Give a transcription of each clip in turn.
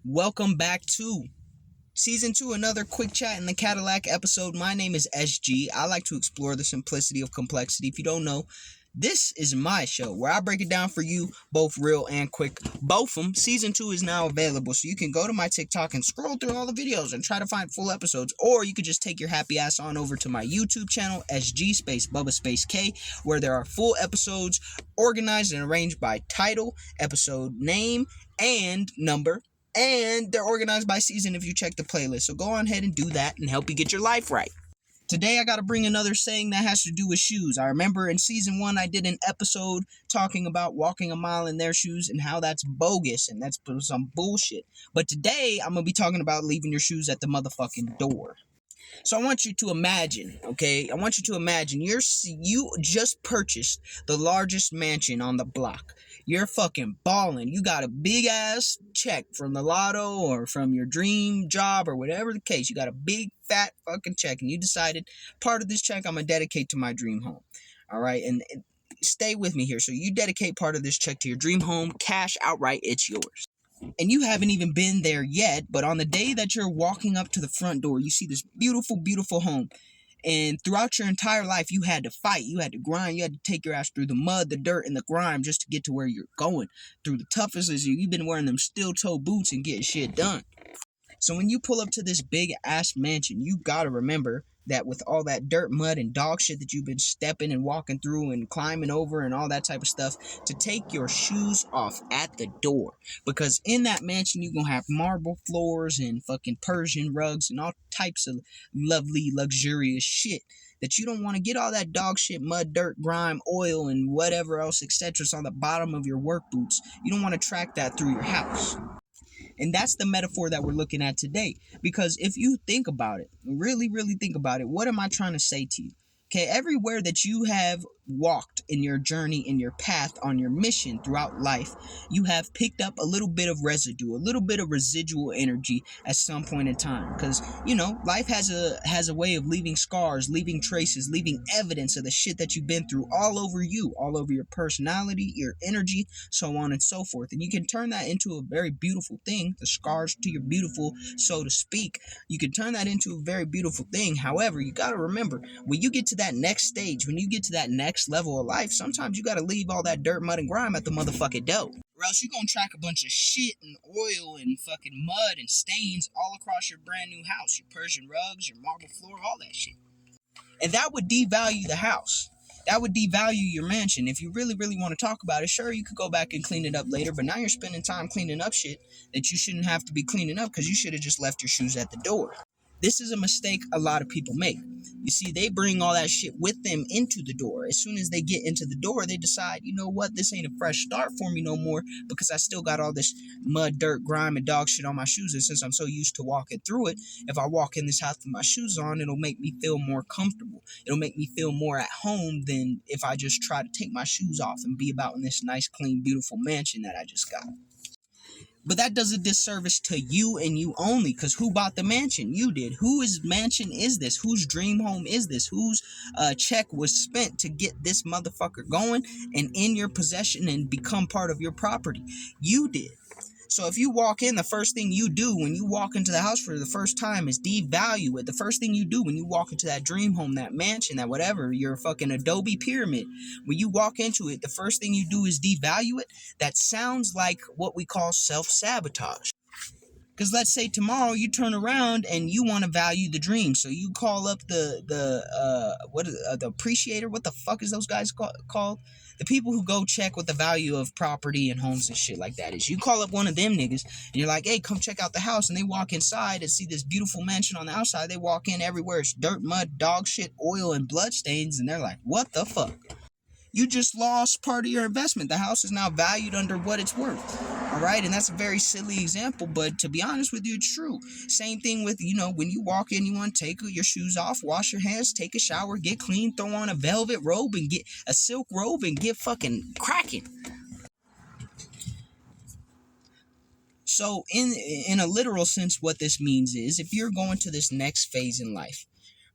Welcome back to Season 2, another quick chat in the Cadillac episode. My name is SG. I like to explore the simplicity of complexity. If you don't know, this is my show where I break it down for you, both real and quick. Both of them. Season 2 is now available, so you can go to my TikTok and scroll through all the videos and try to find full episodes. Or you could just take your happy ass on over to my YouTube channel, SG space Bubba space K, where there are full episodes organized and arranged by title, episode name, and number. And they're organized by season if you check the playlist. So go on ahead and do that and help you get your life right. Today I got to bring another saying that has to do with shoes. I remember in season 1 I did an episode talking about walking a mile in their shoes and how that's bogus and that's some bullshit. But today I'm going to be talking about leaving your shoes at the motherfucking door. So I want you to imagine, okay? I want you to imagine you just purchased the largest mansion on the block. You're fucking balling. You got a big ass check from the lotto or from your dream job or whatever the case. You got a big fat fucking check and you decided part of this check I'm going to dedicate to my dream home. All right? And stay with me here. So you dedicate part of this check to your dream home, cash outright, it's yours. And you haven't even been there yet, but on the day that you're walking up to the front door, you see this beautiful, beautiful home. And throughout your entire life, you had to fight, you had to grind, you had to take your ass through the mud, the dirt, and the grime just to get to where you're going. Through the toughest, you've been wearing them steel-toe boots and getting shit done. So when you pull up to this big-ass mansion, you gotta remember that with all that dirt, mud, and dog shit that you've been stepping and walking through and climbing over and all that type of stuff, to take your shoes off at the door. Because in that mansion, you're gonna have marble floors and fucking Persian rugs and all types of lovely, luxurious shit that you don't want to get all that dog shit, mud, dirt, grime, oil, and whatever else, etc. on the bottom of your work boots. You don't want to track that through your house. And that's the metaphor that we're looking at today. Because if you think about it, really, really think about it, what am I trying to say to you? Okay, everywhere that you have walked in your journey, in your path, on your mission throughout life, you have picked up a little bit of residue, a little bit of residual energy at some point in time. Because, life has a way of leaving scars, leaving traces, leaving evidence of the shit that you've been through all over you, all over your personality, your energy, so on and so forth. And you can turn that into a very beautiful thing, the scars to your beautiful, so to speak. You can turn that into a very beautiful thing. However, you got to remember, when you get to that next stage, when you get to that next level of life, sometimes you gotta leave all that dirt, mud, and grime at the motherfucking door. Or else you're gonna track a bunch of shit and oil and fucking mud and stains all across your brand new house. Your Persian rugs, your marble floor, all that shit. And that would devalue the house. That would devalue your mansion. If you really, really want to talk about it, sure, you could go back and clean it up later, but now you're spending time cleaning up shit that you shouldn't have to be cleaning up because you should have just left your shoes at the door. This is a mistake a lot of people make. You see, they bring all that shit with them into the door. As soon as they get into the door, they decide, you know what, this ain't a fresh start for me no more because I still got all this mud, dirt, grime, and dog shit on my shoes. And since I'm so used to walking through it, if I walk in this house with my shoes on, it'll make me feel more comfortable. It'll make me feel more at home than if I just try to take my shoes off and be about in this nice, clean, beautiful mansion that I just got. But that does a disservice to you and you only, because who bought the mansion? You did. Whose mansion is this? Whose dream home is this? Whose check was spent to get this motherfucker going and in your possession and become part of your property? You did. So if you walk in, the first thing you do when you walk into the house for the first time is devalue it. The first thing you do when you walk into that dream home, that mansion, that whatever, your fucking Adobe pyramid, when you walk into it, the first thing you do is devalue it. That sounds like what we call self-sabotage. Because let's say tomorrow you turn around and you want to value the dream. So you call up the appreciator. What the fuck is those guys called? The people who go check what the value of property and homes and shit like that is. You call up one of them niggas and you're like, hey, come check out the house. And they walk inside and see this beautiful mansion on the outside. They walk in, everywhere it's dirt, mud, dog shit, oil, and blood stains. And they're like, what the fuck? You just lost part of your investment. The house is now valued under what it's worth. All right, and that's a very silly example, but to be honest with you, it's true. Same thing with, when you walk in, you want to take your shoes off, wash your hands, take a shower, get clean, throw on a velvet robe and get a silk robe and get fucking cracking. So in a literal sense, what this means is if you're going to this next phase in life,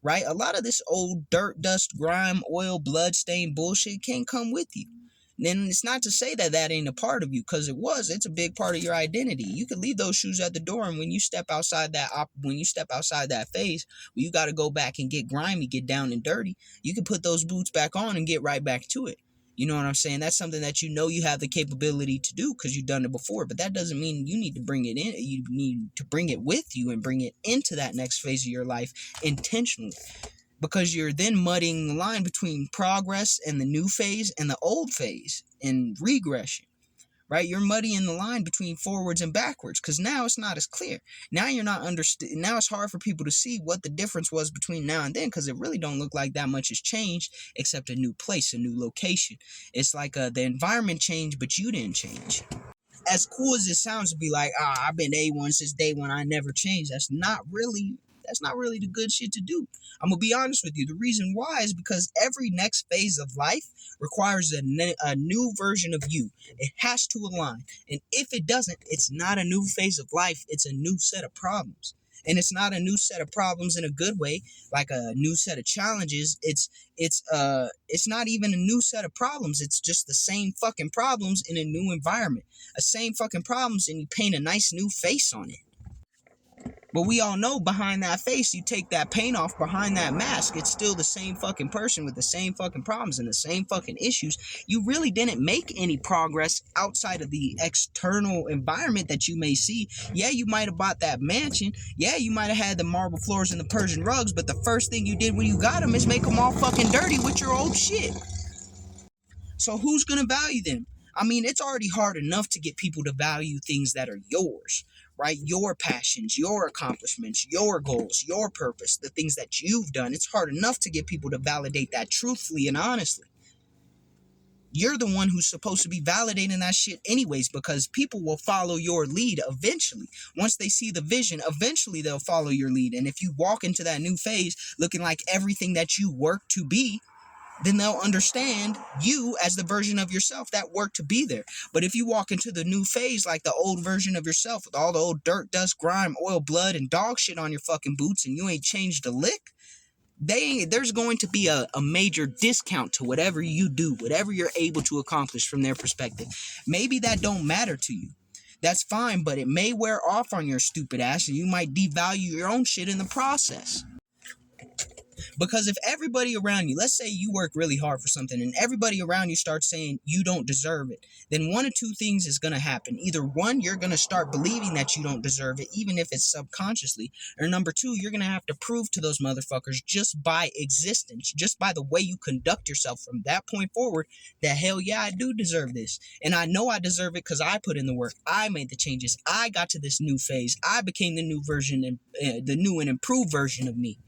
right, a lot of this old dirt, dust, grime, oil, blood stain bullshit can't come with you. then it's not to say that that ain't a part of you, because it's a big part of your identity. You could leave those shoes at the door, and when you step outside that phase, when you got to go back and get grimy, get down and dirty, you can put those boots back on and get right back to it. You know what I'm saying? That's something that you have the capability to do because you've done it before. But that doesn't mean you need to bring it in. You need to bring it with you and bring it into that next phase of your life intentionally. Because you're then muddying the line between progress and the new phase and the old phase and regression. Right? You're muddying the line between forwards and backwards because now it's not as clear. Now you're not now it's hard for people to see what the difference was between now and then because it really don't look like that much has changed except a new place, a new location. It's like the environment changed, but you didn't change. As cool as it sounds to be like, I've been A1 since day one, I never changed. That's not really the good shit to do. I'm gonna be honest with you. The reason why is because every next phase of life requires a new version of you. It has to align, and if it doesn't, it's not a new phase of life. It's a new set of problems, and it's not a new set of problems in a good way, like a new set of challenges. It's not even a new set of problems. It's just the same fucking problems in a new environment. The same fucking problems, and you paint a nice new face on it. But we all know behind that face, you take that paint off, behind that mask, it's still the same fucking person with the same fucking problems and the same fucking issues. You really didn't make any progress outside of the external environment that you may see. Yeah, you might have bought that mansion. Yeah, you might have had the marble floors and the Persian rugs, but the first thing you did when you got them is make them all fucking dirty with your old shit. So who's gonna value them? I mean, it's already hard enough to get people to value things that are yours, right? Your passions, your accomplishments, your goals, your purpose, the things that you've done. It's hard enough to get people to validate that truthfully and honestly. You're the one who's supposed to be validating that shit anyways, because people will follow your lead eventually. Once they see the vision, eventually they'll follow your lead. And if you walk into that new phase looking like everything that you work to be, then they'll understand you as the version of yourself that worked to be there. But if you walk into the new phase like the old version of yourself with all the old dirt, dust, grime, oil, blood, and dog shit on your fucking boots and you ain't changed a lick, there's going to be a major discount to whatever you do, whatever you're able to accomplish from their perspective. Maybe that don't matter to you. That's fine, but it may wear off on your stupid ass and you might devalue your own shit in the process. Because if everybody around you, let's say you work really hard for something and everybody around you starts saying you don't deserve it, then one of two things is going to happen. Either one, you're going to start believing that you don't deserve it, even if it's subconsciously. Or number two, you're going to have to prove to those motherfuckers just by existence, just by the way you conduct yourself from that point forward, that hell yeah, I do deserve this. And I know I deserve it because I put in the work. I made the changes. I got to this new phase. I became the new version and the new and improved version of me.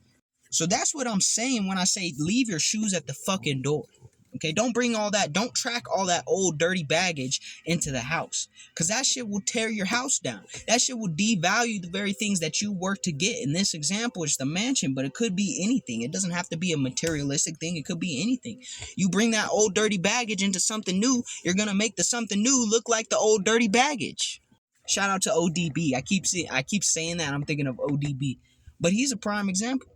So that's what I'm saying when I say leave your shoes at the fucking door. Okay, don't bring all that, don't track all that old dirty baggage into the house. Because that shit will tear your house down. That shit will devalue the very things that you work to get. In this example, it's the mansion, but it could be anything. It doesn't have to be a materialistic thing. It could be anything. You bring that old dirty baggage into something new, you're going to make the something new look like the old dirty baggage. Shout out to ODB. I keep saying that. I'm thinking of ODB. But he's a prime example.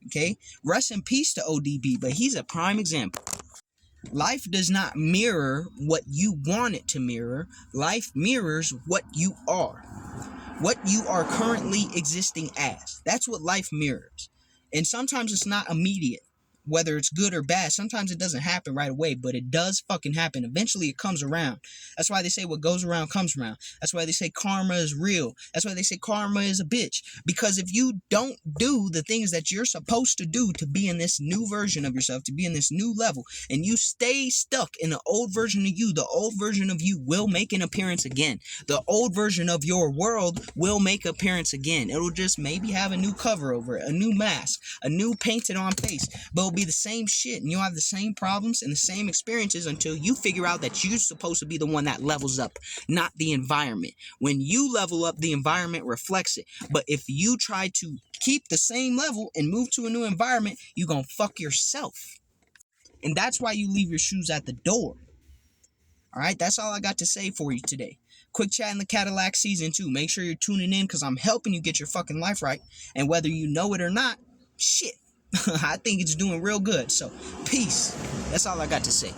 Okay, rest in peace to ODB, but he's a prime example. Life does not mirror what you want it to mirror. Life mirrors what you are. What you are currently existing as. That's what life mirrors. And sometimes it's not immediate, whether it's good or bad. Sometimes it doesn't happen right away, but it does fucking happen. Eventually it comes around. That's why they say what goes around comes around. That's why they say karma is real. That's why they say karma is a bitch. Because if you don't do the things that you're supposed to do to be in this new version of yourself, to be in this new level, and you stay stuck in the old version of you, the old version of you will make an appearance again. The old version of your world will make an appearance again. It'll just maybe have a new cover over it, a new mask, a new painted on face, but it'll be the same shit, and you'll have the same problems and the same experiences until you figure out that you're supposed to be the one that levels up, not the environment. When you level up, the environment reflects it. But if you try to keep the same level and move to a new environment, you're gonna fuck yourself. And that's why you leave your shoes at the door. Alright, that's all I got to say for you today. Quick Chat in the Cadillac Season 2. Make sure you're tuning in because I'm helping you get your fucking life right. And whether you know it or not, shit. I think it's doing real good. So, peace. That's all I got to say.